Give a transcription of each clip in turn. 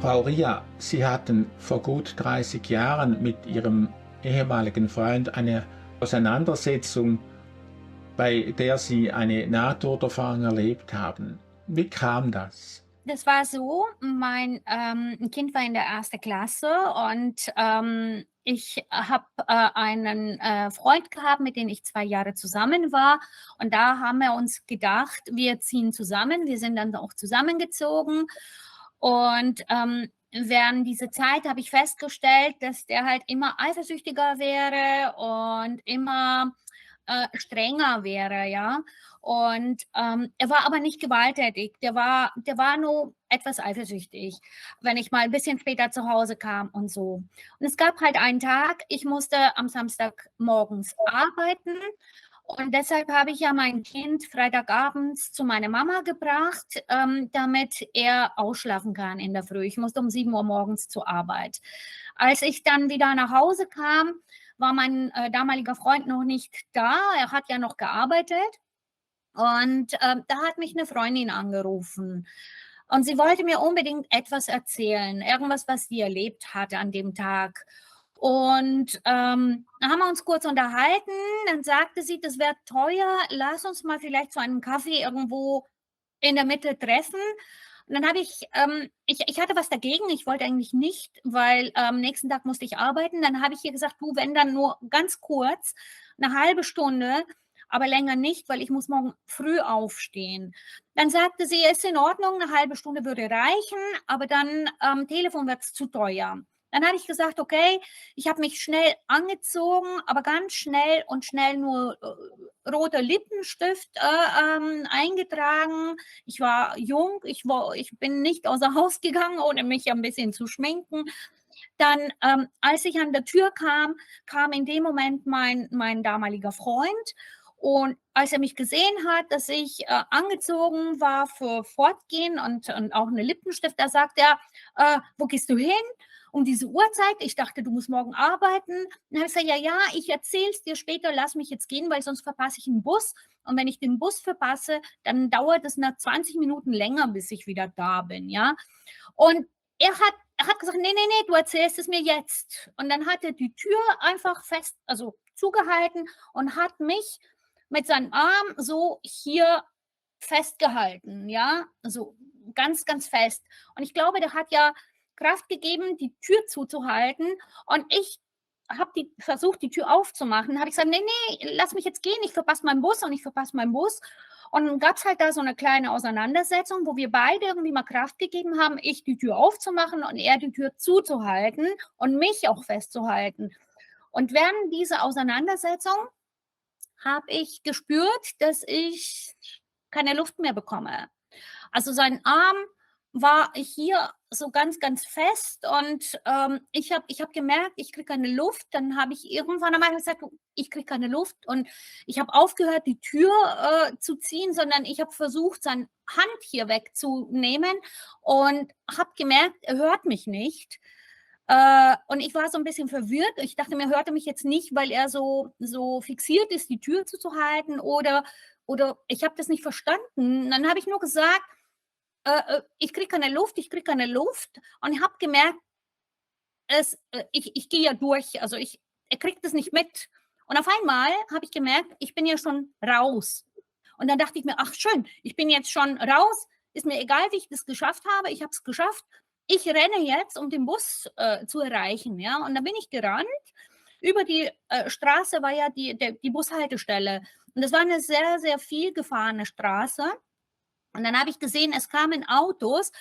Frau Ria, Sie hatten vor gut 30 Jahren mit Ihrem ehemaligen Freund eine Auseinandersetzung, bei der Sie eine Nahtoderfahrung erlebt haben. Wie kam das? Das war so, mein Kind war in der 1. Klasse und ich habe einen Freund gehabt, mit dem ich 2 Jahre zusammen war. Und da haben wir uns gedacht, wir ziehen zusammen. Wir sind dann auch zusammengezogen. Und während dieser Zeit habe ich festgestellt, dass der halt immer eifersüchtiger wäre und immer strenger wäre, ja. Und er war aber nicht gewalttätig. Der war nur etwas eifersüchtig, wenn ich mal ein bisschen später zu Hause kam und so. Und es gab halt einen Tag, ich musste am Samstag morgens arbeiten. Und deshalb habe ich ja mein Kind Freitagabends zu meiner Mama gebracht, damit er ausschlafen kann in der Früh. Ich musste um 7 Uhr morgens zur Arbeit. Als ich dann wieder nach Hause kam, war mein damaliger Freund noch nicht da. Er hat ja noch gearbeitet. Und da hat mich eine Freundin angerufen. Und sie wollte mir unbedingt etwas erzählen, irgendwas, was sie erlebt hatte an dem Tag. Und dann haben wir uns kurz unterhalten. Dann sagte sie, das wäre teuer. Lass uns mal vielleicht zu einem Kaffee irgendwo in der Mitte treffen. Und dann habe ich hatte was dagegen. Ich wollte eigentlich nicht, weil am nächsten Tag musste ich arbeiten. Dann habe ich ihr gesagt, du, wenn dann nur ganz kurz, eine halbe Stunde, aber länger nicht, weil ich muss morgen früh aufstehen. Dann sagte sie, ist in Ordnung, eine halbe Stunde würde reichen, aber dann am Telefon wird es zu teuer. Dann habe ich gesagt, okay, ich habe mich schnell angezogen, aber ganz schnell und schnell nur roter Lippenstift eingetragen. Ich war jung, ich bin nicht außer Haus gegangen, ohne mich ein bisschen zu schminken. Dann, als ich an der Tür kam, kam in dem Moment mein damaliger Freund. Und als er mich gesehen hat, dass ich angezogen war für Fortgehen und auch eine Lippenstift, da sagt er, wo gehst du hin? Um diese Uhrzeit? Ich dachte, du musst morgen arbeiten. Dann habe ich gesagt, ja, ja, ich erzähle es dir später, lass mich jetzt gehen, weil sonst verpasse ich einen Bus. Und wenn ich den Bus verpasse, dann dauert es nach 20 Minuten länger, bis ich wieder da bin, ja. Und er hat gesagt, nee, nee, nee, du erzählst es mir jetzt. Und dann hat er die Tür einfach fest, also zugehalten und hat mich mit seinem Arm so hier festgehalten, ja, also ganz, ganz fest. Und ich glaube, der hat ja Kraft gegeben, die Tür zuzuhalten. Und ich habe versucht, die Tür aufzumachen. Habe ich gesagt, nee, nee, lass mich jetzt gehen, ich verpasse meinen Bus und ich verpasse meinen Bus. Und dann gab es halt da so eine kleine Auseinandersetzung, wo wir beide irgendwie mal Kraft gegeben haben, ich die Tür aufzumachen und er die Tür zuzuhalten und mich auch festzuhalten. Und während dieser Auseinandersetzung habe ich gespürt, dass ich keine Luft mehr bekomme. Also sein Arm war hier so ganz, ganz fest und ich hab gemerkt, ich kriege keine Luft. Dann habe ich irgendwann einmal gesagt, ich kriege keine Luft und ich habe aufgehört, die Tür zu ziehen, sondern ich habe versucht, seine Hand hier wegzunehmen und habe gemerkt, er hört mich nicht. Und ich war so ein bisschen verwirrt. Ich dachte mir, hört er mich jetzt nicht, weil er so fixiert ist, die Tür zuzuhalten oder ich habe das nicht verstanden. Dann habe ich nur gesagt, ich kriege keine Luft, ich kriege keine Luft und ich habe gemerkt, ich gehe ja durch, also er kriegt es nicht mit. Und auf einmal habe ich gemerkt, ich bin ja schon raus. Und dann dachte ich mir, ach schön, ich bin jetzt schon raus, ist mir egal, wie ich das geschafft habe, ich habe es geschafft. Ich renne jetzt, um den Bus zu erreichen. Ja? Und dann bin ich gerannt. Über die Straße war ja die Bushaltestelle. Und das war eine sehr, sehr viel gefahrene Straße. Und dann habe ich gesehen, es kamen Autos.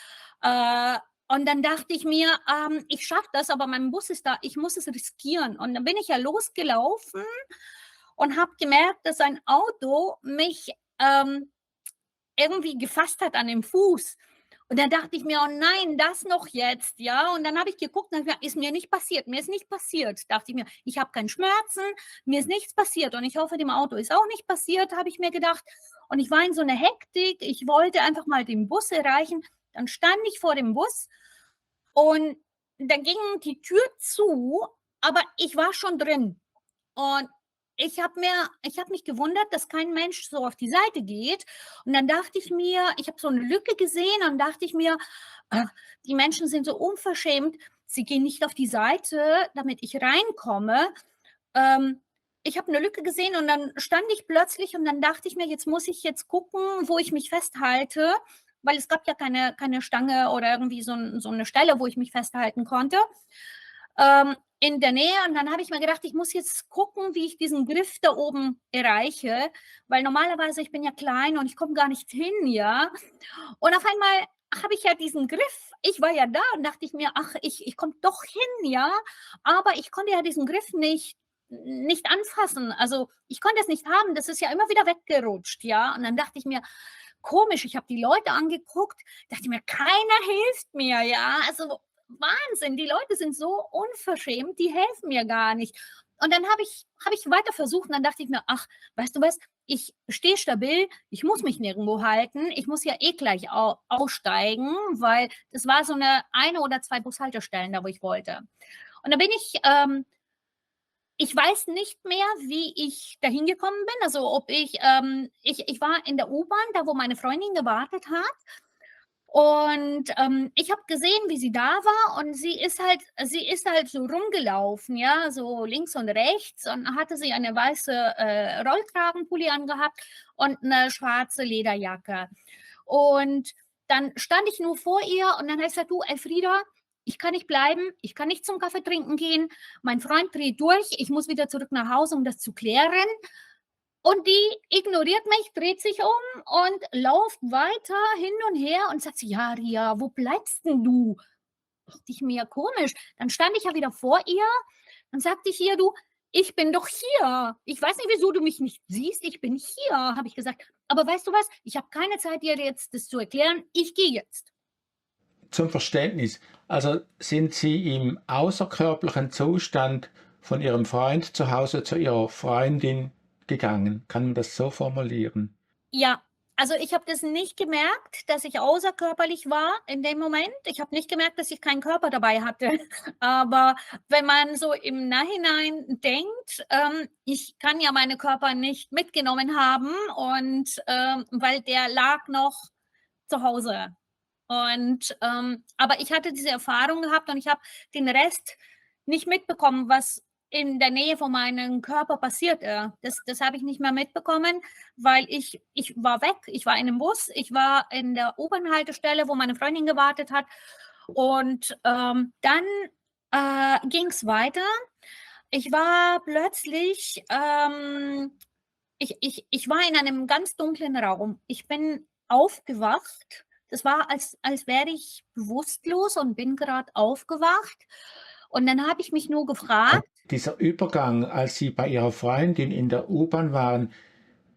Äh, und dann dachte ich mir, ich schaffe das, aber mein Bus ist da, ich muss es riskieren. Und dann bin ich ja losgelaufen und habe gemerkt, dass ein Auto mich irgendwie gefasst hat an dem Fuß. Und dann dachte ich mir, oh nein, das noch jetzt, ja. Und dann habe ich geguckt und gesagt, ist mir nicht passiert, mir ist nicht passiert. Dachte ich mir, ich habe keine Schmerzen, mir ist nichts passiert. Und ich hoffe, dem Auto ist auch nicht passiert, habe ich mir gedacht. Und ich war in so einer Hektik, ich wollte einfach mal den Bus erreichen. Dann stand ich vor dem Bus und dann ging die Tür zu, aber ich war schon drin. Und ich habe mich gewundert, dass kein Mensch so auf die Seite geht. Und dann dachte ich mir, ich habe so eine Lücke gesehen und dachte ich mir, ach, die Menschen sind so unverschämt, sie gehen nicht auf die Seite, damit ich reinkomme. Ähm, Ich habe eine Lücke gesehen und dann stand ich plötzlich und dann dachte ich mir, jetzt muss ich jetzt gucken, wo ich mich festhalte, weil es gab ja keine Stange oder irgendwie so eine Stelle, wo ich mich festhalten konnte, in der Nähe. Und dann habe ich mir gedacht, ich muss jetzt gucken, wie ich diesen Griff da oben erreiche, weil normalerweise ich bin ja klein und ich komme gar nicht hin, ja. Und auf einmal habe ich ja diesen Griff. Ich war ja da und dachte ich mir, ach, ich komme doch hin, ja. Aber ich konnte ja diesen Griff nicht anfassen. Also ich konnte es nicht haben. Das ist ja immer wieder weggerutscht, ja. Und dann dachte ich mir, komisch, ich habe die Leute angeguckt, dachte mir, keiner hilft mir, ja. Also Wahnsinn, die Leute sind so unverschämt, die helfen mir gar nicht. Und dann habe ich weiter versucht und dann dachte ich mir, ach, weißt du was, ich stehe stabil, ich muss mich nirgendwo halten, ich muss ja eh gleich aussteigen, weil das war so eine oder zwei Bushaltestellen, da wo ich wollte. Und da bin ich weiß nicht mehr, wie ich da hingekommen bin. Also ob ich war in der U-Bahn, da wo meine Freundin gewartet hat. Und ich habe gesehen, wie sie da war und sie ist halt so rumgelaufen, ja, so links und rechts und hatte sie eine weiße Rollkragenpulli angehabt und eine schwarze Lederjacke. Und dann stand ich nur vor ihr und dann hat sie gesagt, du, Elfrieda, ich kann nicht bleiben, ich kann nicht zum Kaffee trinken gehen, mein Freund dreht durch, ich muss wieder zurück nach Hause, um das zu klären. Und die ignoriert mich, dreht sich um und läuft weiter hin und her und sagt sie, ja, Ria, wo bleibst denn du? Dachte ich mir, komisch. Dann stand ich ja wieder vor ihr und sagte ich ihr, du, ich bin doch hier. Ich weiß nicht, wieso du mich nicht siehst. Ich bin hier, habe ich gesagt. Aber weißt du was? Ich habe keine Zeit, dir jetzt das zu erklären. Ich gehe jetzt. Zum Verständnis, also sind Sie im außerkörperlichen Zustand von Ihrem Freund zu Hause zu Ihrer Freundin gegangen? Kann man das so formulieren? Ja, also ich habe das nicht gemerkt, dass ich außerkörperlich war in dem Moment. Ich habe nicht gemerkt, dass ich keinen Körper dabei hatte. Aber wenn man so im Nachhinein denkt, ich kann ja meinen Körper nicht mitgenommen haben und weil der lag noch zu Hause. Und aber ich hatte diese Erfahrung gehabt und ich habe den Rest nicht mitbekommen, was in der Nähe von meinem Körper passiert. Das habe ich nicht mehr mitbekommen, weil ich war weg. Ich war in einem Bus, ich war in der U-Bahn-Haltestelle, wo meine Freundin gewartet hat. Und dann ging es weiter. Ich war plötzlich, ich war in einem ganz dunklen Raum. Ich bin aufgewacht. Das war, als wäre ich bewusstlos und bin gerade aufgewacht. Und dann habe ich mich nur Und gefragt, dieser Übergang, als Sie bei Ihrer Freundin in der U-Bahn waren,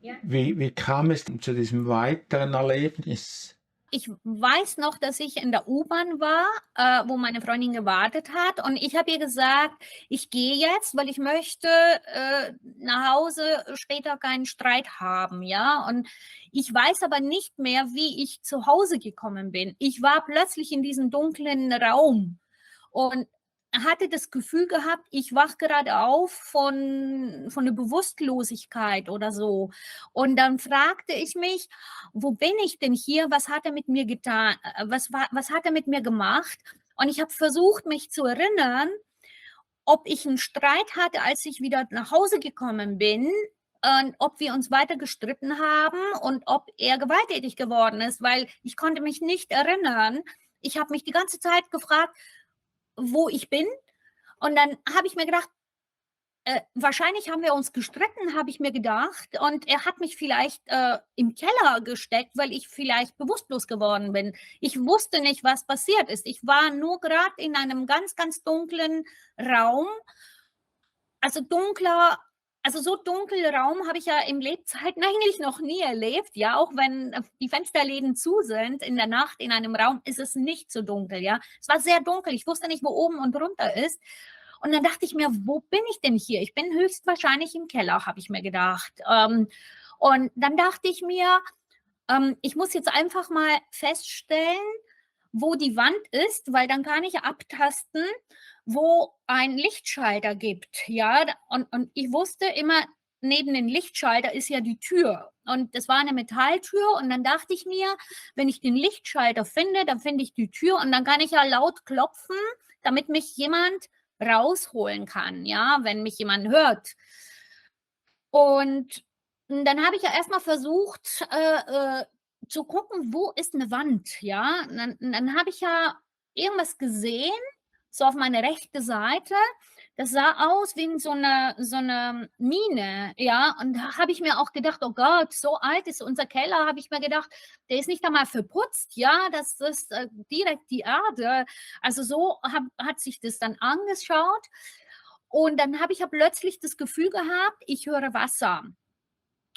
ja. wie kam es zu diesem weiteren Erlebnis? Ich weiß noch, dass ich in der U-Bahn war, wo meine Freundin gewartet hat. Und ich habe ihr gesagt, ich gehe jetzt, weil ich möchte nach Hause später keinen Streit haben, ja. Und ich weiß aber nicht mehr, wie ich zu Hause gekommen bin. Ich war plötzlich in diesem dunklen Raum und hatte das Gefühl gehabt, ich wach gerade auf von der Bewusstlosigkeit oder so. Und dann fragte ich mich, wo bin ich denn hier? Was hat er mit mir getan? Was hat er mit mir gemacht? Und ich habe versucht, mich zu erinnern, ob ich einen Streit hatte, als ich wieder nach Hause gekommen bin, und ob wir uns weiter gestritten haben und ob er gewalttätig geworden ist, weil ich konnte mich nicht erinnern. Ich habe mich die ganze Zeit gefragt, wo ich bin. Und dann habe ich mir gedacht, wahrscheinlich haben wir uns gestritten, habe ich mir gedacht. Und er hat mich vielleicht im Keller gesteckt, weil ich vielleicht bewusstlos geworden bin. Ich wusste nicht, was passiert ist. Ich war nur gerade in einem ganz, ganz dunklen Raum. Also also so dunklen Raum habe ich ja im Lebzeiten eigentlich noch nie erlebt. Ja, auch wenn die Fensterläden zu sind in der Nacht in einem Raum, ist es nicht so dunkel. Ja, es war sehr dunkel. Ich wusste nicht, wo oben und runter ist. Und dann dachte ich mir, wo bin ich denn hier? Ich bin höchstwahrscheinlich im Keller, habe ich mir gedacht. Und dann dachte ich mir, ich muss jetzt einfach mal feststellen, wo die Wand ist, weil dann kann ich abtasten, wo ein Lichtschalter gibt. Ja, und ich wusste immer, neben dem Lichtschalter ist ja die Tür. Und das war eine Metalltür. Und dann dachte ich mir, wenn ich den Lichtschalter finde, dann finde ich die Tür und dann kann ich ja laut klopfen, damit mich jemand rausholen kann, ja, wenn mich jemand hört. Und dann habe ich ja erst mal versucht, zu gucken, wo ist eine Wand, ja? Dann habe ich ja irgendwas gesehen, so auf meine rechte Seite. Das sah aus wie in so 'ne Mine, ja? Und da habe ich mir auch gedacht: „Oh Gott, so alt ist unser Keller“, habe ich mir gedacht, der ist nicht einmal verputzt, ja? Das ist, direkt die Erde. Also, so hat sich das dann angeschaut. Und dann habe ich ja plötzlich das Gefühl gehabt, ich höre Wasser.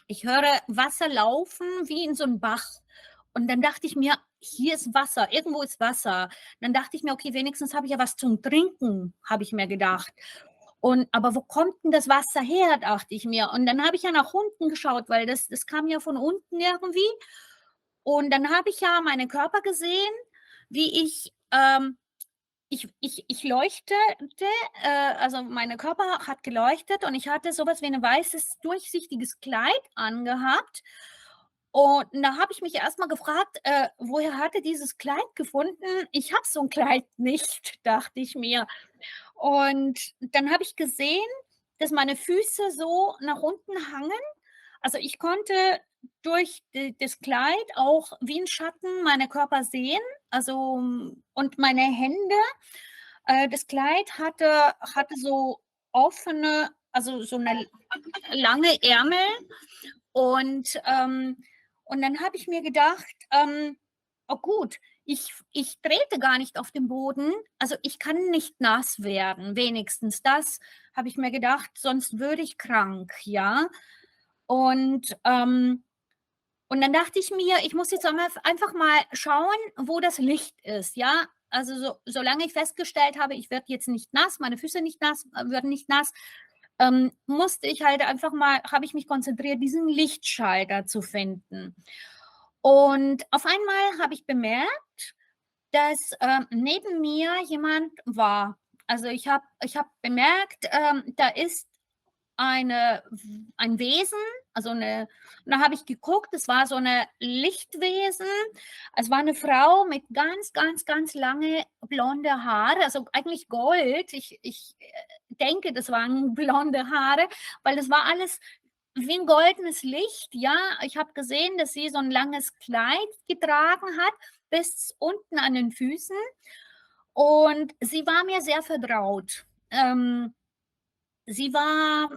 Ich höre Wasser laufen wie in so 'n Bach. Und dann dachte ich mir: „Hier ist Wasser, irgendwo ist Wasser.“ Dann dachte ich mir: „Okay, wenigstens habe ich ja was zum Trinken“, habe ich mir gedacht. Und aber wo kommt denn das Wasser her, dachte ich mir. Und dann habe ich ja nach unten geschaut, weil das kam ja von unten irgendwie. Und dann habe ich ja meinen Körper gesehen, wie ich leuchtete, also mein Körper hat geleuchtet und ich hatte so was wie 'n weißes, durchsichtiges Kleid angehabt. Und da habe ich mich erst mal gefragt, woher hat er dieses Kleid gefunden? Ich habe so 'n Kleid nicht, dachte ich mir. Und dann habe ich gesehen, dass meine Füße so nach unten hangen. Also, ich konnte durch das Kleid auch wie 'n Schatten meinen Körper sehen, also, und meine Hände. Das Kleid hatte so offene, also, so 'ne lange Ärmel und, und dann habe ich mir gedacht, „Oh gut, ich trete gar nicht auf dem Boden, also, ich kann nicht nass werden, wenigstens das“, habe ich mir gedacht, „sonst würde ich krank“, ja? Und, und dann dachte ich mir, ich muss jetzt einfach mal schauen, wo das Licht ist, ja? Also, solange ich festgestellt habe, ich werde jetzt nicht nass, meine Füße nicht nass werden nicht nass, musste ich halt einfach mal habe ich mich konzentriert, diesen Lichtschalter zu finden. Und auf einmal habe ich bemerkt, dass, neben mir jemand war. Also, ich habe bemerkt, da ist ein Wesen, also 'ne und da habe ich geguckt, es war so 'ne Lichtwesen. Es war 'ne Frau mit ganz, ganz, ganz lange blonde Haare, also eigentlich Gold. Ich denke, das waren blonde Haare, weil das war alles wie 'n goldenes Licht, ja. Ich habe gesehen, dass sie so 'n langes Kleid getragen hat bis unten an den Füßen und sie war mir sehr vertraut. Sie war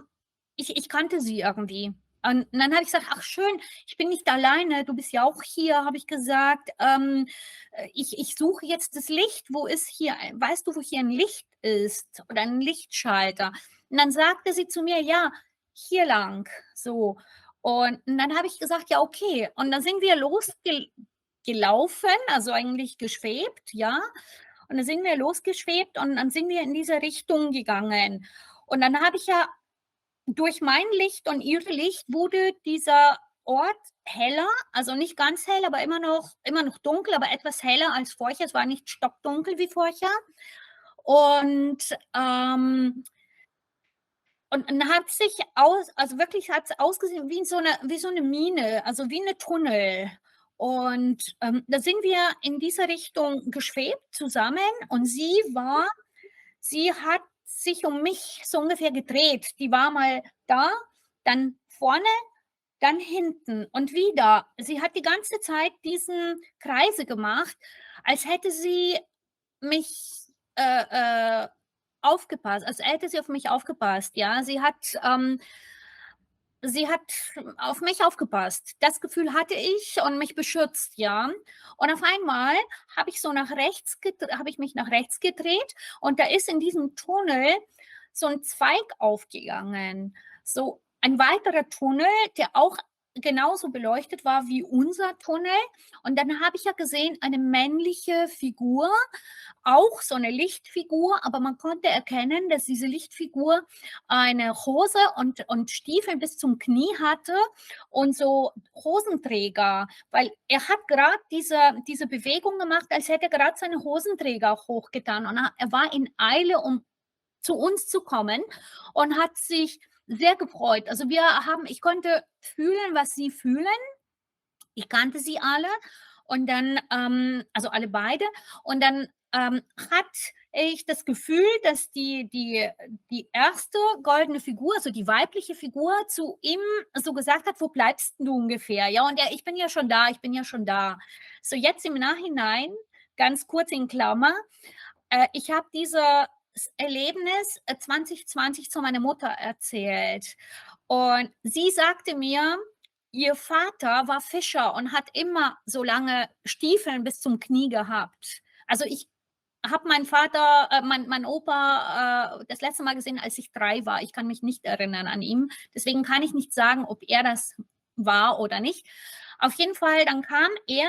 ich kannte sie irgendwie. Und dann habe ich gesagt: „Ach schön, ich bin nicht alleine, du bist ja auch hier“, habe ich gesagt. „Ich suche jetzt das Licht. Wo ist hier weißt du, wo hier ein Licht ist oder ein Lichtschalter?“ Und dann sagte sie zu mir: „Ja, hier lang“, so. Und dann habe ich gesagt: „Ja, okay.“ Und dann sind wir gelaufen, also eigentlich geschwebt, ja. Und dann sind wir losgeschwebt und dann sind wir in diese Richtung gegangen. Und dann habe ich ja durch mein Licht und ihr Licht wurde dieser Ort heller, also nicht ganz hell, aber immer noch dunkel, aber etwas heller als vorher. Es war nicht stockdunkel wie vorher. Und, und dann hat sich also wirklich hat's ausgesehen wie so 'ne Mine, also wie 'ne Tunnel. Und, da sind wir in diese Richtung geschwebt zusammen und sie hat sich um mich so ungefähr gedreht. Die war mal da, dann vorne, dann hinten und wieder. Sie hat die ganze Zeit diesen Kreise gemacht, als hätte sie mich, aufgepasst, als hätte sie auf mich aufgepasst, ja. Sie hat auf mich aufgepasst. Das Gefühl hatte ich und mich beschützt, ja. Und auf einmal habe ich mich nach rechts gedreht und da ist in diesem Tunnel so 'n Zweig aufgegangen. So ein weiterer Tunnel, der auch genauso beleuchtet war wie unser Tunnel. Und dann habe ich ja gesehen, eine männliche Figur, auch so 'ne Lichtfigur, aber man konnte erkennen, dass diese Lichtfigur eine Hose und Stiefel bis zum Knie hatte und so Hosenträger, weil er hat grad diese Bewegung gemacht, als hätte er grad seine Hosenträger hochgetan und er war in Eile, um zu uns zu kommen und hat sich sehr gefreut. Also, ich konnte fühlen, was sie fühlen. Ich kannte sie alle und dann, also alle beide. Und dann, hatte ich das Gefühl, dass die erste goldene Figur, also die weibliche Figur, zu ihm so gesagt hat: „Wo bleibst du ungefähr?“ Ja, und „Ich bin ja schon da, ich bin ja schon da.“ So, jetzt im Nachhinein, ganz kurz in Klammer, ich habe dieses Erlebnis, 2020 zu meiner Mutter erzählt und sie sagte mir, ihr Vater war Fischer und hat immer so lange Stiefeln bis zum Knie gehabt. Also, ich habe meinen Vater mein Opa, das letzte Mal gesehen, als ich 3 war. Ich kann mich nicht erinnern an ihn. Deswegen kann ich nicht sagen, ob er das war oder nicht. Auf jeden Fall, dann kam er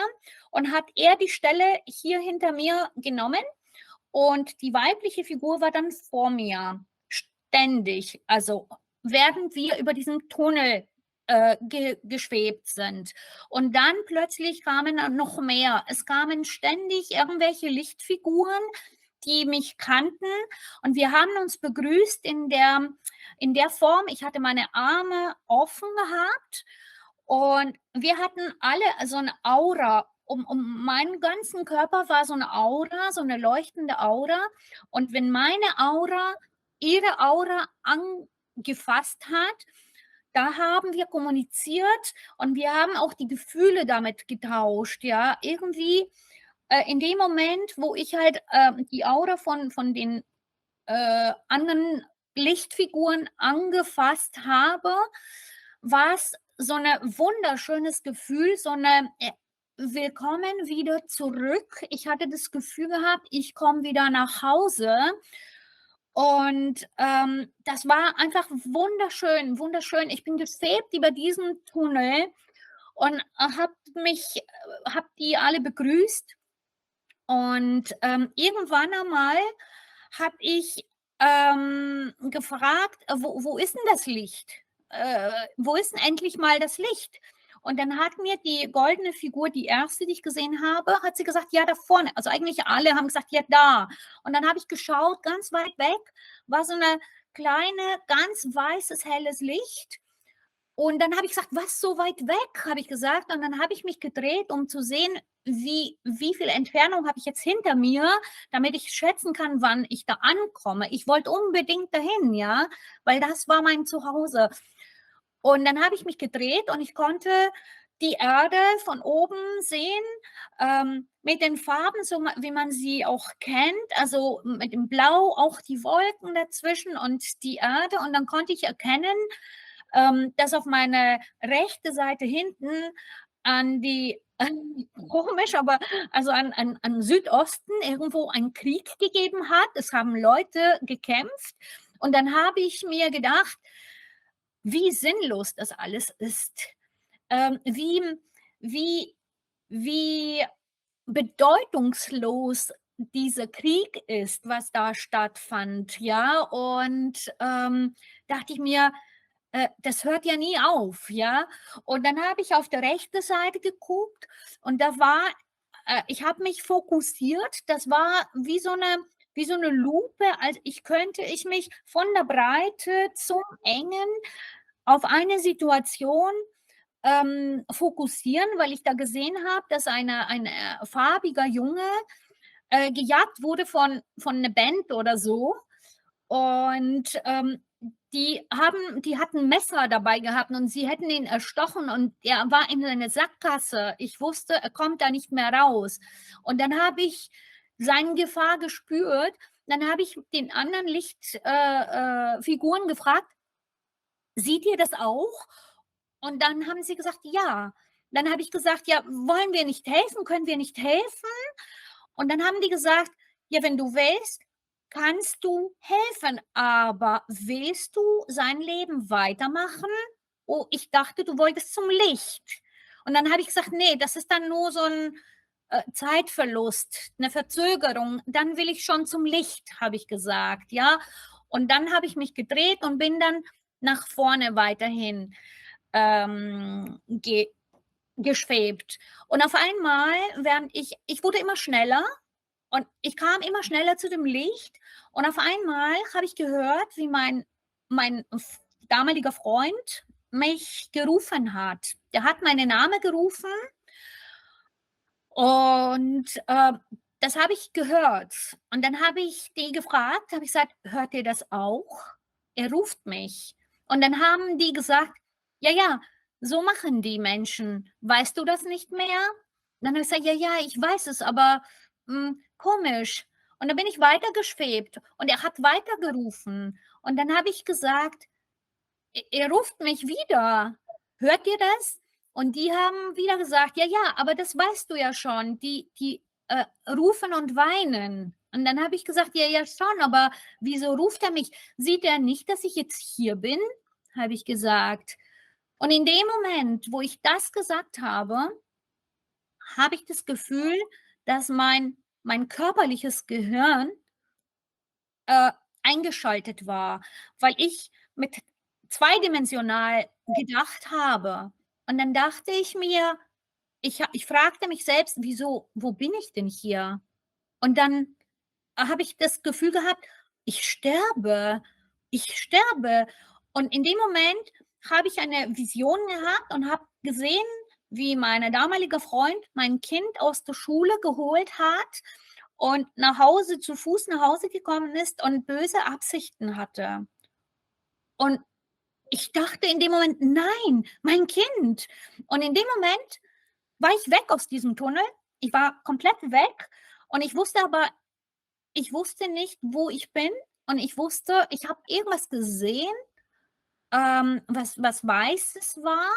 und hat er die Stelle hier hinter mir genommen und die weibliche Figur war dann vor mir, ständig, also während wir über diesen Tunnel geschwebt sind. Und dann plötzlich kamen noch mehr. Es kamen ständig irgendwelche Lichtfiguren, die mich kannten. Und wir haben uns begrüßt in der Form, ich hatte meine Arme offen gehabt und wir hatten alle so eine Aura. Um meinen ganzen Körper war so eine Aura, so eine leuchtende Aura. Und wenn meine Aura ihre Aura angefasst hat, da haben wir kommuniziert und wir haben auch die Gefühle damit getauscht, ja. Irgendwie in dem Moment, wo ich halt die Aura von den anderen Lichtfiguren angefasst habe, war es so ein wunderschönes Gefühl, so eine Willkommen wieder zurück. Ich hatte das Gefühl gehabt, ich komme wieder nach Hause. Und das war einfach wunderschön, wunderschön. Ich bin geschwebt über diesen Tunnel und habe die alle begrüßt. Und irgendwann einmal habe ich gefragt, wo ist denn das Licht? Wo ist denn endlich mal das Licht? Und dann hat mir die goldene Figur, die erste, die ich gesehen habe, hat sie gesagt, ja, da vorne. Also eigentlich alle haben gesagt, ja, da. Und dann habe ich geschaut, ganz weit weg war so eine kleine, ganz weißes, helles Licht. Und dann habe ich gesagt: „Was, so weit weg?“ habe ich gesagt. Und dann habe ich mich gedreht, um zu sehen, wie viel Entfernung habe ich jetzt hinter mir, damit ich schätzen kann, wann ich da ankomme. Ich wollte unbedingt dahin, ja, weil das war mein Zuhause. Und dann habe ich mich gedreht und ich konnte die Erde von oben sehen, mit den Farben, so wie man sie auch kennt, also mit dem Blau, auch die Wolken dazwischen und die Erde. Und dann konnte ich erkennen, dass auf meine rechte Seite hinten an die komisch, aber also an Südosten irgendwo einen Krieg gegeben hat. Es haben Leute gekämpft. Und dann habe ich mir gedacht, wie sinnlos das alles ist. Wie, wie, wie bedeutungslos dieser Krieg ist, was da stattfand, ja. Und dachte ich mir, das hört ja nie auf, ja. Und dann habe ich auf der rechten Seite geguckt und da war ich habe mich fokussiert. Das war wie so eine Lupe, als ich mich von der Breite zum Engen auf eine Situation, fokussieren, weil ich da gesehen habe, dass ein farbiger Junge, gejagt wurde von 'ne Band oder so. Und, die hatten Messer dabei gehabt und sie hätten ihn erstochen und er war in einer Sackgasse. Ich wusste, er kommt da nicht mehr raus. Und dann habe ich seine Gefahr gespürt. Dann habe ich den anderen Figuren gefragt: „Seht ihr das auch?“ Und dann haben sie gesagt: „Ja.“ Dann habe ich gesagt: „Ja, wollen wir nicht helfen? Können wir nicht helfen?“ Und dann haben die gesagt: „Ja, wenn du willst, kannst du helfen, aber willst du sein Leben weitermachen?“ Oh, ich dachte, du wolltest zum Licht. Und dann habe ich gesagt: „Ne, das ist dann nur so 'n, Zeitverlust, 'ne Verzögerung. Dann will ich schon zum Licht“, habe ich gesagt, ja? Und dann habe ich mich gedreht und bin dann nach vorne weiterhin, ge geschwebt. Und auf einmal, während ich wurde immer schneller und ich kam immer schneller zu dem Licht und auf einmal habe ich gehört, wie mein damaliger Freund mich gerufen hat. Der hat meinen Namen gerufen und, das habe ich gehört. Und dann habe ich die gefragt, habe ich gesagt: „Hört ihr das auch? Er ruft mich.“ Und dann haben die gesagt: „Ja, ja, so machen die Menschen. Weißt du das nicht mehr?“ Dann habe ich gesagt: „Ja, ja, ich weiß es, aber, komisch.“ Und dann bin ich weitergeschwebt und er hat weitergerufen. Und dann habe ich gesagt: Er ruft mich wieder. Hört ihr das?“ Und die haben wieder gesagt: „Ja, ja, aber das weißt du ja schon. Die rufen und weinen.“ Und dann habe ich gesagt: „Ja, ja, schon, aber wieso ruft er mich? Sieht er nicht, dass ich jetzt hier bin?“ Habe ich gesagt. Und in dem Moment, wo ich das gesagt habe ich das Gefühl, dass mein körperliches Gehirn äh, eingeschaltet war, weil ich mit zweidimensional gedacht habe. Und dann dachte ich mir, ich fragte mich selbst: „Wieso wo bin ich denn hier?“ Und dann habe ich das Gefühl gehabt, ich sterbe, ich sterbe. Und in dem Moment habe ich eine Vision gehabt und habe gesehen, wie mein damaliger Freund mein Kind aus der Schule geholt hat und nach Hause zu Fuß nach Hause gekommen ist und böse Absichten hatte. Und ich dachte in dem Moment: „Nein, mein Kind.“ Und in dem Moment war ich weg aus diesem Tunnel. Ich war komplett weg und ich wusste nicht, wo ich bin und ich wusste, ich habe irgendwas gesehen, was Weißes war,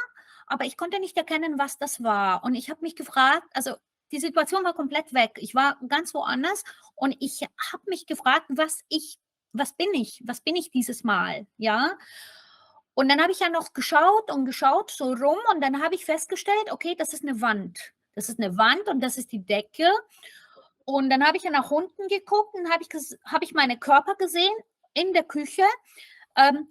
aber ich konnte nicht erkennen, was das war. Und ich habe mich gefragt, also, die Situation war komplett weg. Ich war ganz woanders und ich habe mich gefragt, was bin ich? Was bin ich dieses Mal, ja? Und dann habe ich ja noch geschaut und geschaut so rum und dann habe ich festgestellt: „Okay, das ist 'ne Wand. Das ist 'ne Wand und das ist die Decke.“ Und dann habe ich ja nach unten geguckt und habe ich meine Körper gesehen in der Küche.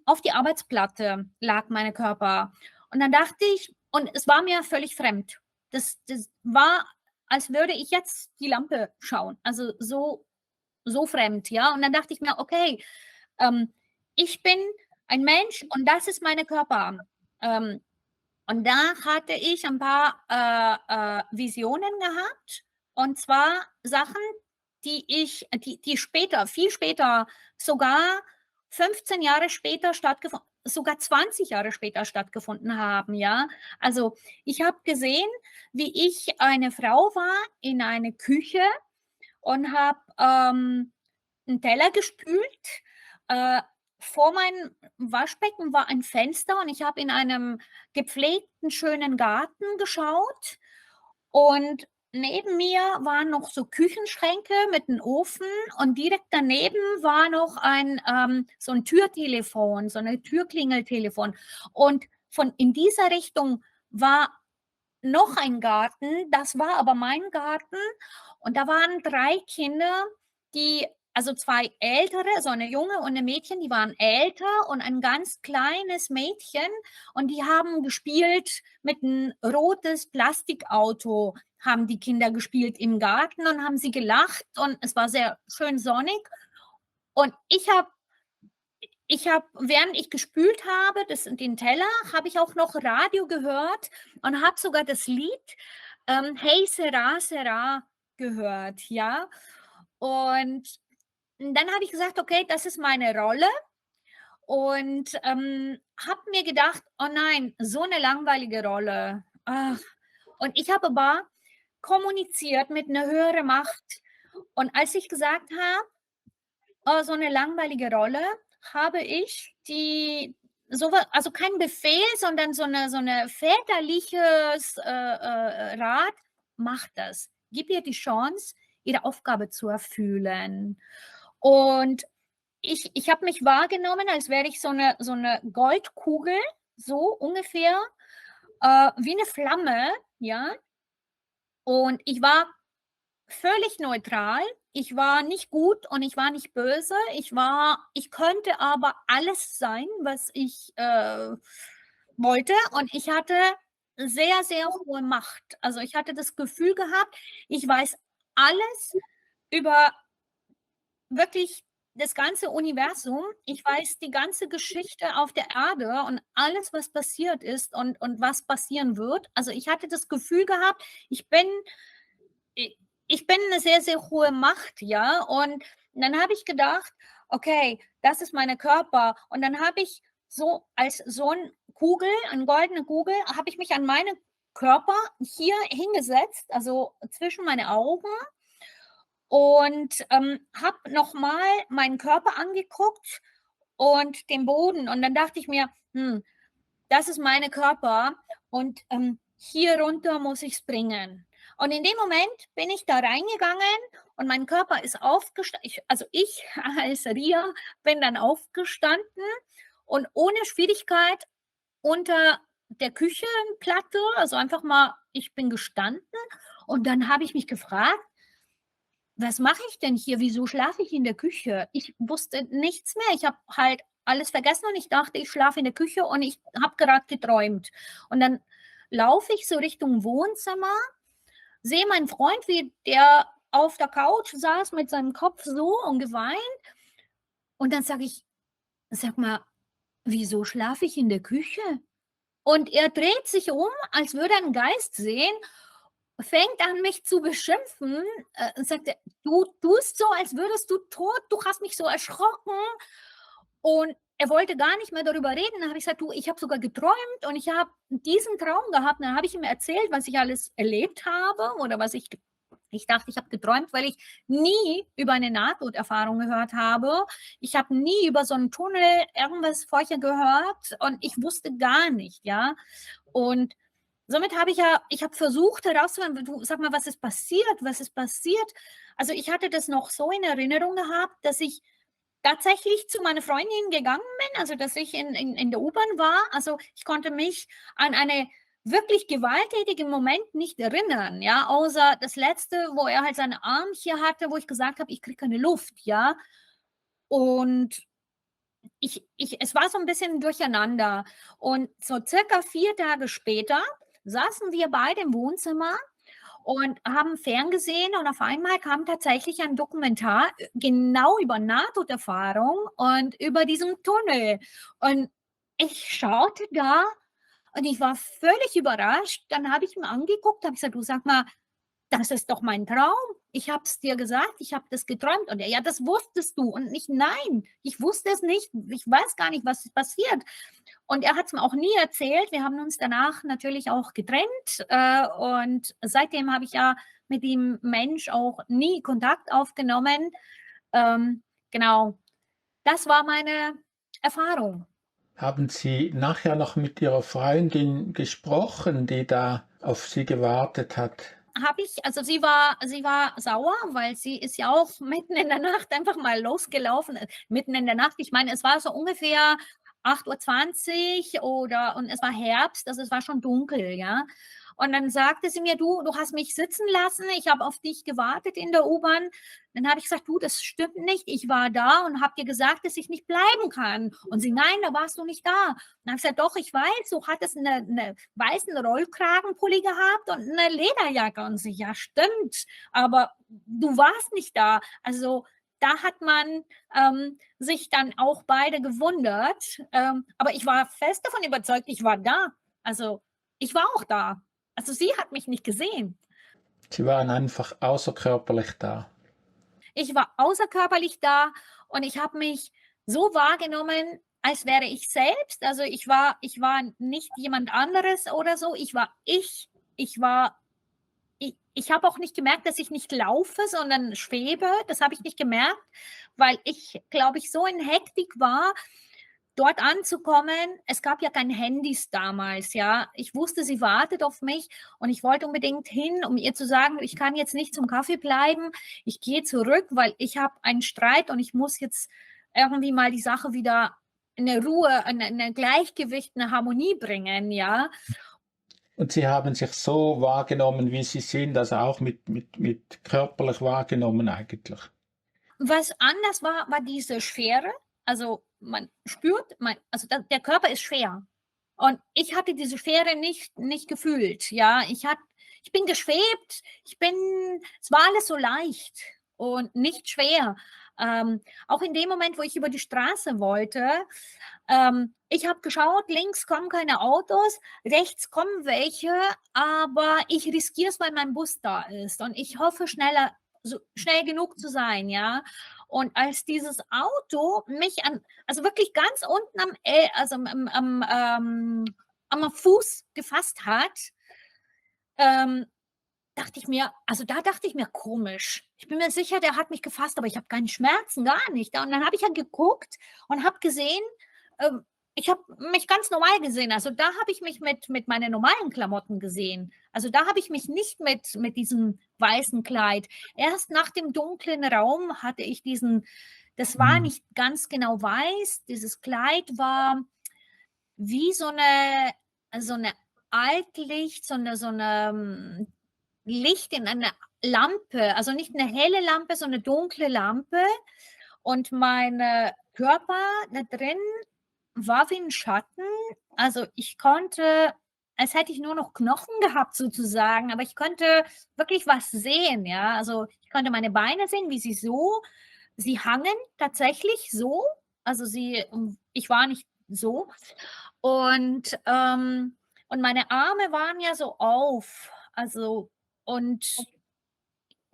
Auf die Arbeitsplatte lag meine Körper. Und dann dachte ich und es war mir völlig fremd. Das war, als würde ich jetzt die Lampe schauen. Also, so fremd, ja? Und dann dachte ich mir: „Okay, ähm, ich bin ein Mensch und das ist meine Körper.“ Ähm, und da hatte ich ein paar, Visionen gehabt, und zwar Sachen, die später, viel später, sogar 15 Jahre später stattgefunden, sogar 20 Jahre später stattgefunden haben, ja? Also, ich habe gesehen, wie ich eine Frau war in eine Küche und habe, 'n Teller gespült. Äh, vor meinem Waschbecken war ein Fenster und ich habe in einem gepflegten, schönen Garten geschaut und neben mir waren noch so Küchenschränke mit 'nem Ofen und direkt daneben war noch so 'n Türtelefon, so 'ne Türklingeltelefon. Und von in dieser Richtung war noch ein Garten, das war aber mein Garten und da waren 3 Kinder, die, also 2 ältere, so eine Junge und 'ne Mädchen, die waren älter und ein ganz kleines Mädchen und die haben gespielt mit 'n rotes Plastikauto, haben die Kinder gespielt im Garten und haben sie gelacht und es war sehr schön sonnig. Und während ich gespült habe, den Teller, habe ich auch noch Radio gehört und habe sogar das Lied, „Hey Sera Sera“ gehört, ja? Und dann habe ich gesagt: „Okay, das ist meine Rolle“, und, habe mir gedacht: „Oh nein, so eine langweilige Rolle. Ach.“ Und ich habe aber kommuniziert mit einer höheren Macht. Und als ich gesagt habe: „Oh, so eine langweilige Rolle“, habe ich also kein Befehl, sondern so eine väterliches, Rat: „Mach das. Gib ihr die Chance, ihre Aufgabe zu erfüllen.“ Und ich habe mich wahrgenommen, als wäre ich so eine Goldkugel, so ungefähr, wie eine Flamme, ja? Und ich war völlig neutral. Ich war nicht gut und ich war nicht böse. Ich könnte aber alles sein, was ich, wollte, und ich hatte sehr, sehr hohe Macht. Also, ich hatte das Gefühl gehabt, ich weiß alles über wirklich das ganze Universum, ich weiß die ganze Geschichte auf der Erde und alles, was passiert ist und was passieren wird. Also, ich hatte das Gefühl gehabt, ich bin i ich bin eine sehr, sehr hohe Macht, ja? Und dann habe ich gedacht: „Okay, das ist mein Körper.“ Und dann habe ich so als so 'n Kugel, eine goldene Kugel, habe ich mich an meinen Körper hier hingesetzt, also zwischen meine Augen und, habe noch mal meinen Körper angeguckt und den Boden. Und dann dachte ich mir: „Hm, das ist meine Körper und, hier runter muss ich's bringen.“ Und in dem Moment bin ich da reingegangen und mein Körper ist aufgestanden. Ich als Ria bin dann aufgestanden und ohne Schwierigkeit unter der Küchenplatte, also einfach mal ich bin gestanden und dann habe ich mich gefragt: „Was mache ich denn hier? Wieso schlafe ich in der Küche?“ Ich wusste nichts mehr. Ich habe halt alles vergessen und ich dachte, ich schlafe in der Küche und ich habe gerade geträumt. Und dann laufe ich so Richtung Wohnzimmer, sehe meinen Freund, wie der auf der Couch saß mit seinem Kopf so und geweint. Und dann sage ich: „Sag mal, wieso schlafe ich in der Küche?“ Und er dreht sich um, als würde er 'n Geist sehen, fängt an, mich zu beschimpfen, und sagt er: „Du tust so, als würdest du tot du hast mich so erschrocken.“ Und er wollte gar nicht mehr darüber reden. Dann habe ich gesagt: „Du, ich habe sogar geträumt und ich habe diesen Traum gehabt.“ Dann habe ich ihm erzählt, was ich alles erlebt habe oder was ich dachte, ich habe geträumt, weil ich nie über eine Nahtoderfahrung gehört habe. Ich habe nie über so 'n Tunnel irgendwas vorher gehört und ich wusste gar nicht, ja? Und somit habe ich habe versucht herauszufinden: „Du, sag mal, was ist passiert? Was ist passiert?“ Also, ich hatte das noch so in Erinnerung gehabt, dass ich tatsächlich zu meiner Freundin gegangen bin, also, dass ich in der U-Bahn war. Also, ich konnte mich an eine wirklich gewalttätigen Moment nicht erinnern, ja, außer das Letzte, wo er halt seinen Arm hier hatte, wo ich gesagt habe: „Ich kriege keine Luft“, ja? Und es war so ein bisschen durcheinander. Und so circa 4 Tage später saßen wir beide im Wohnzimmer und haben ferngesehen und auf einmal kam tatsächlich ein Dokumentar, genau über Nahtoderfahrung und über diesen Tunnel. Und ich schaute da und ich war völlig überrascht. Dann habe ich ihn angeguckt, habe gesagt: „Du, sag mal, das ist doch mein Traum. Ich habe es dir gesagt, ich habe das geträumt.“ Und er: „Ja, das wusstest du.“ Und ich: „Nein, ich wusste es nicht. Ich weiß gar nicht, was ist passiert.“ Und er hat es mir auch nie erzählt. Wir haben uns danach natürlich auch getrennt, und seitdem habe ich ja mit dem Mensch auch nie Kontakt aufgenommen. Genau, das war meine Erfahrung. Haben Sie nachher noch mit Ihrer Freundin gesprochen, die da auf Sie gewartet hat? Habe ich also sie war sauer, weil sie ist ja auch mitten in der Nacht einfach mal losgelaufen. Mitten in der Nacht, ich meine, es war so ungefähr 8:20 oder und es war Herbst, also es war schon dunkel, ja. Und dann sagte sie mir: „Du hast mich sitzen lassen, ich habe auf dich gewartet in der U-Bahn.“ Dann habe ich gesagt: „Du, das stimmt nicht. Ich war da und habe dir gesagt, dass ich nicht bleiben kann.“ Und sie: „Nein, da warst du nicht da.“ Dann habe ich gesagt: „Doch, ich weiß, du hattest 'ne weißen Rollkragenpulli gehabt und 'ne Lederjacke.“ Und sie: „Ja, stimmt, aber du warst nicht da.“ Also, da hat man, sich dann auch beide gewundert, aber ich war fest davon überzeugt, ich war da. Also, ich war auch da. Also, sie hat mich nicht gesehen. Sie waren einfach außerkörperlich da. Ich war außerkörperlich da und ich habe mich so wahrgenommen, als wäre ich selbst. Also, ich war nicht jemand anderes oder so. Ich war ich. Ich war ich habe auch nicht gemerkt, dass ich nicht laufe, sondern schwebe. Das habe ich nicht gemerkt, weil ich, glaube ich, so in Hektik war, dort anzukommen. Es gab ja keine Handys damals, ja. Ich wusste, sie wartet auf mich und ich wollte unbedingt hin, um ihr zu sagen: „Ich kann jetzt nicht zum Kaffee bleiben. Ich gehe zurück, weil ich habe einen Streit und ich muss jetzt irgendwie mal die Sache wieder in 'ne Ruhe, in 'ne Gleichgewicht, eine Harmonie bringen“, ja. Und Sie haben sich so wahrgenommen, wie Sie sind, also auch mit körperlich wahrgenommen eigentlich. Was anders war, war diese Schwere. Also, man spürt also, der Körper ist schwer. Und ich hatte diese Schwere nicht gefühlt, ja. Ich bin geschwebt, es war alles so leicht und nicht schwer. Auch in dem Moment, wo ich über die Straße wollte, ich habe geschaut, links kommen keine Autos, rechts kommen welche, aber ich riskiere es, weil mein Bus da ist und ich hoffe schneller, so schnell genug zu sein, ja. Und als dieses Auto mich also wirklich ganz unten am Fuß gefasst hat, ähm, dachte ich mir, also da dachte ich mir, komisch. Ich bin mir sicher, der hat mich gefasst, aber ich habe keine Schmerzen, gar nicht. Und dann habe ich ja geguckt und habe gesehen, ähm, ich habe mich ganz normal gesehen. Also da habe ich mich mit meinen normalen Klamotten gesehen. Also da habe ich mich nicht mit diesem weißen Kleid. Erst nach dem dunklen Raum hatte ich das war Mhm. nicht ganz genau weiß. Dieses Kleid war wie so eine Altlicht, so eine Licht in einer Lampe, also nicht eine helle Lampe, so eine dunkle Lampe. Und mein Körper da drin war wie ein Schatten. Also ich konnte, als hätte ich nur noch Knochen gehabt sozusagen, aber ich konnte wirklich was sehen, ja. Also ich konnte meine Beine sehen, wie sie hangen tatsächlich so. Also ich war nicht so. Und, und meine Arme waren ja so auf. Also, und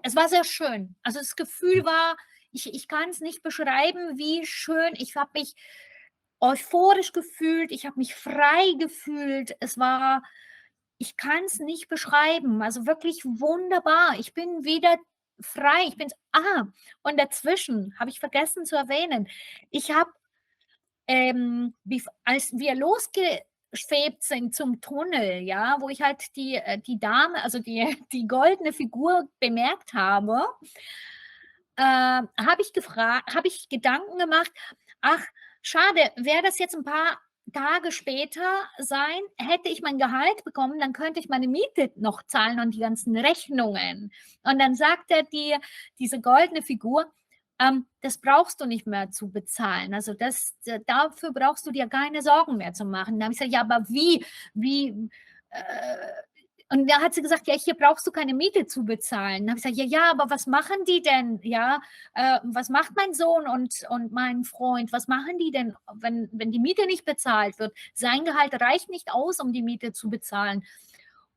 es war sehr schön. Also das Gefühl war, ich kann es nicht beschreiben, wie schön. Ich habe mich euphorisch gefühlt, ich habe mich frei gefühlt. Ich kann es nicht beschreiben. Also wirklich wunderbar. Ich bin wieder frei. Und dazwischen habe ich vergessen zu erwähnen. Ich habe als wir losgeschwebt sind zum Tunnel, ja, wo ich halt die Dame, also die goldene Figur bemerkt habe, habe ich Gedanken gemacht, ach, schade, wäre das jetzt ein paar Tage später sein, hätte ich mein Gehalt bekommen, dann könnte ich meine Miete noch zahlen und die ganzen Rechnungen. Und dann sagt diese goldene Figur, das brauchst du nicht mehr zu bezahlen. Also dafür brauchst du dir keine Sorgen mehr zu machen. Da habe ich gesagt, ja, aber wie, äh, und da hat sie gesagt, ja, hier brauchst du keine Miete zu bezahlen. Da habe ich gesagt, ja, ja, aber was machen die denn? Ja, was macht mein Sohn und mein Freund? Was machen die denn, wenn die Miete nicht bezahlt wird? Sein Gehalt reicht nicht aus, um die Miete zu bezahlen.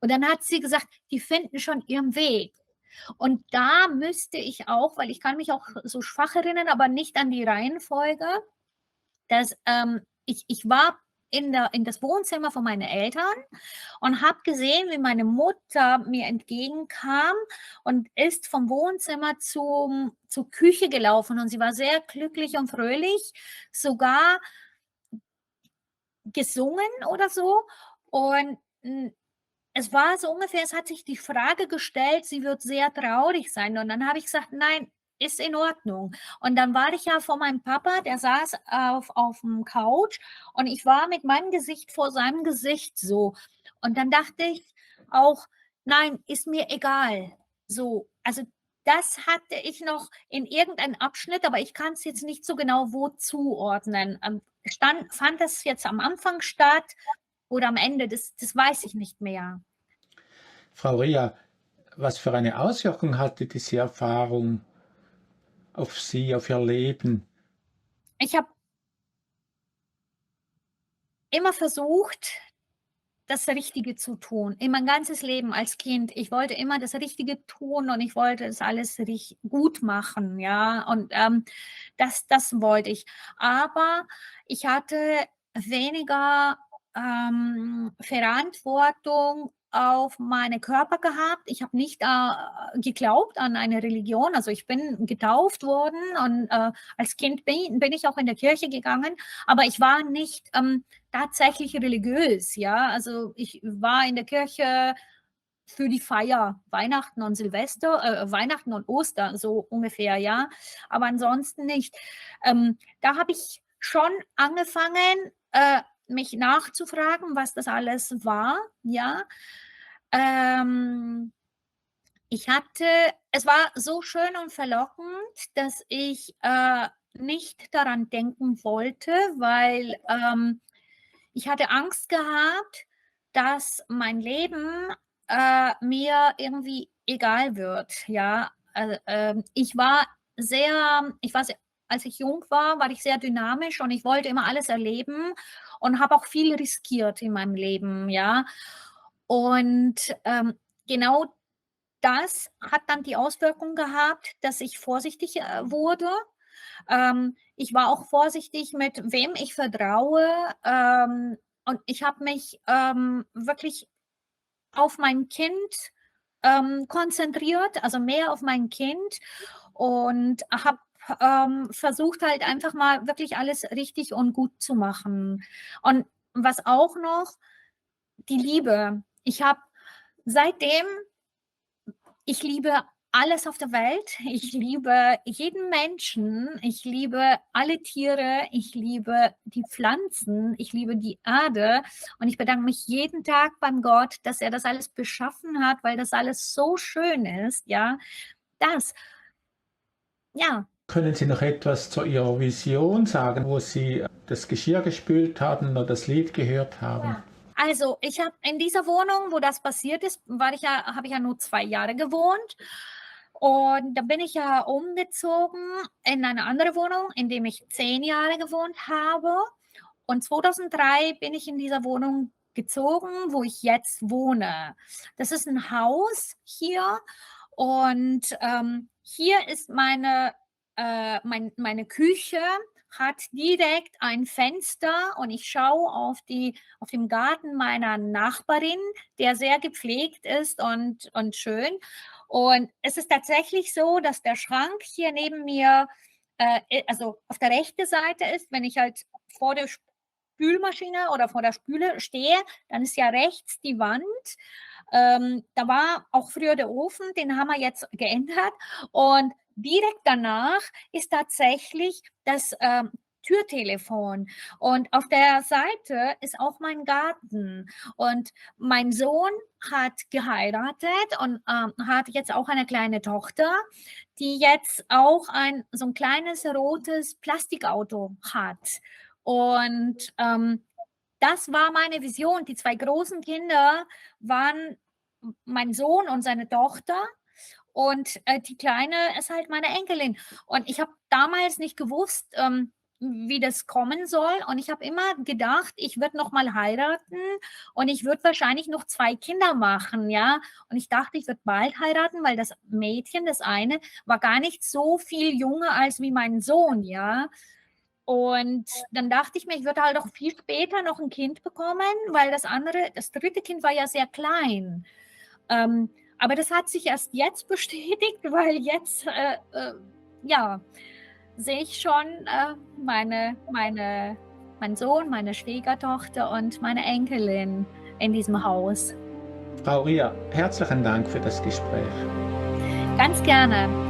Und dann hat sie gesagt, die finden schon ihren Weg. Und da müsste ich auch, weil ich kann mich auch so schwach erinnern, aber nicht an die Reihenfolge, dass ich war in das Wohnzimmer von meinen Eltern und habe gesehen, wie meine Mutter mir entgegenkam und ist vom Wohnzimmer zur Küche gelaufen und sie war sehr glücklich und fröhlich, sogar gesungen oder so. Und es war so ungefähr, es hat sich die Frage gestellt, sie wird sehr traurig sein. Und dann habe ich gesagt, nein, ist in Ordnung. Und dann war ich ja vor meinem Papa, der saß auf dem Couch und ich war mit meinem Gesicht vor seinem Gesicht so. Und dann dachte ich auch, nein, ist mir egal. So, also das hatte ich noch in irgendeinem Abschnitt, aber ich kann es jetzt nicht so genau wo zuordnen. Fand das jetzt am Anfang statt oder am Ende? Das weiß ich nicht mehr. Frau Ria, was für eine Auswirkung hatte diese Erfahrung auf Sie, auf Ihr Leben? Ich habe immer versucht, das Richtige zu tun. In mein ganzes Leben als Kind. Ich wollte immer das Richtige tun und ich wollte es alles gut machen, ja. Und das wollte ich. Aber ich hatte weniger Verantwortung auf meinen Körper gehabt. Ich habe nicht geglaubt an eine Religion. Also ich bin getauft worden und als Kind bin ich auch in der Kirche gegangen, aber ich war nicht tatsächlich religiös, ja. Also ich war in der Kirche für die Feier, Weihnachten und Silvester, Weihnachten und Ostern, so ungefähr, ja. Aber ansonsten nicht. Da habe ich schon angefangen, mich nachzufragen, was das alles war, ja. Ähm, es war so schön und verlockend, dass ich nicht daran denken wollte, weil ich hatte Angst gehabt, dass mein Leben mir irgendwie egal wird. Ja, ich war ich war sehr als ich jung war ich sehr dynamisch und ich wollte immer alles erleben und habe auch viel riskiert in meinem Leben, ja. Und, genau das hat dann die Auswirkung gehabt, dass ich vorsichtig, wurde. Ich war auch vorsichtig, mit wem ich vertraue, und ich habe mich, wirklich auf mein Kind, konzentriert, also mehr auf mein Kind und habe, versucht halt einfach mal wirklich alles richtig und gut zu machen. Und was auch noch, die Liebe. Seitdem ich liebe alles auf der Welt. Ich liebe jeden Menschen. Ich liebe alle Tiere. Ich liebe die Pflanzen. Ich liebe die Erde. Und ich bedanke mich jeden Tag beim Gott, dass er das alles beschaffen hat, weil das alles so schön ist. Ja, das, ja. Können Sie noch etwas zu Ihrer Vision sagen, wo Sie das Geschirr gespült haben oder das Lied gehört haben? Ja. Also, ich habe in dieser Wohnung, wo das passiert ist, habe ich ja nur 2 Jahre gewohnt. Und dann bin ich ja umgezogen in eine andere Wohnung, in dem ich 10 Jahre gewohnt habe. Und 2003 bin ich in dieser Wohnung gezogen, wo ich jetzt wohne. Das ist ein Haus hier und, hier ist meine Küche hat direkt ein Fenster und ich schaue auf den Garten meiner Nachbarin, der sehr gepflegt ist und schön. Und es ist tatsächlich so, dass der Schrank hier neben mir, also auf der rechten Seite ist, wenn ich halt vor der Spülmaschine oder vor der Spüle stehe, dann ist ja rechts die Wand. Da war auch früher der Ofen, den haben wir jetzt geändert. Und direkt danach ist tatsächlich das Türtelefon. Und auf der Seite ist auch mein Garten. Und mein Sohn hat geheiratet und hat jetzt auch eine kleine Tochter, die jetzt auch so ein kleines rotes Plastikauto hat. Und das war meine Vision. Die 2 großen Kinder waren mein Sohn und seine Tochter und, die Kleine ist halt meine Enkelin. Und ich habe damals nicht gewusst, wie das kommen soll und ich habe immer gedacht, ich würde noch mal heiraten und ich würde wahrscheinlich noch 2 Kinder machen, ja? Und ich dachte, ich würde bald heiraten, weil das Mädchen, das eine, war gar nicht so viel jünger als wie mein Sohn, ja? Und dann dachte ich mir, ich würde halt auch viel später noch ein Kind bekommen, weil das 3. Kind war ja sehr klein. Aber das hat sich erst jetzt bestätigt, weil jetzt, ja, sehe ich schon, mein Sohn, meine Schwiegertochter und meine Enkelin in diesem Haus. Frau Ria, herzlichen Dank für das Gespräch. Ganz gerne.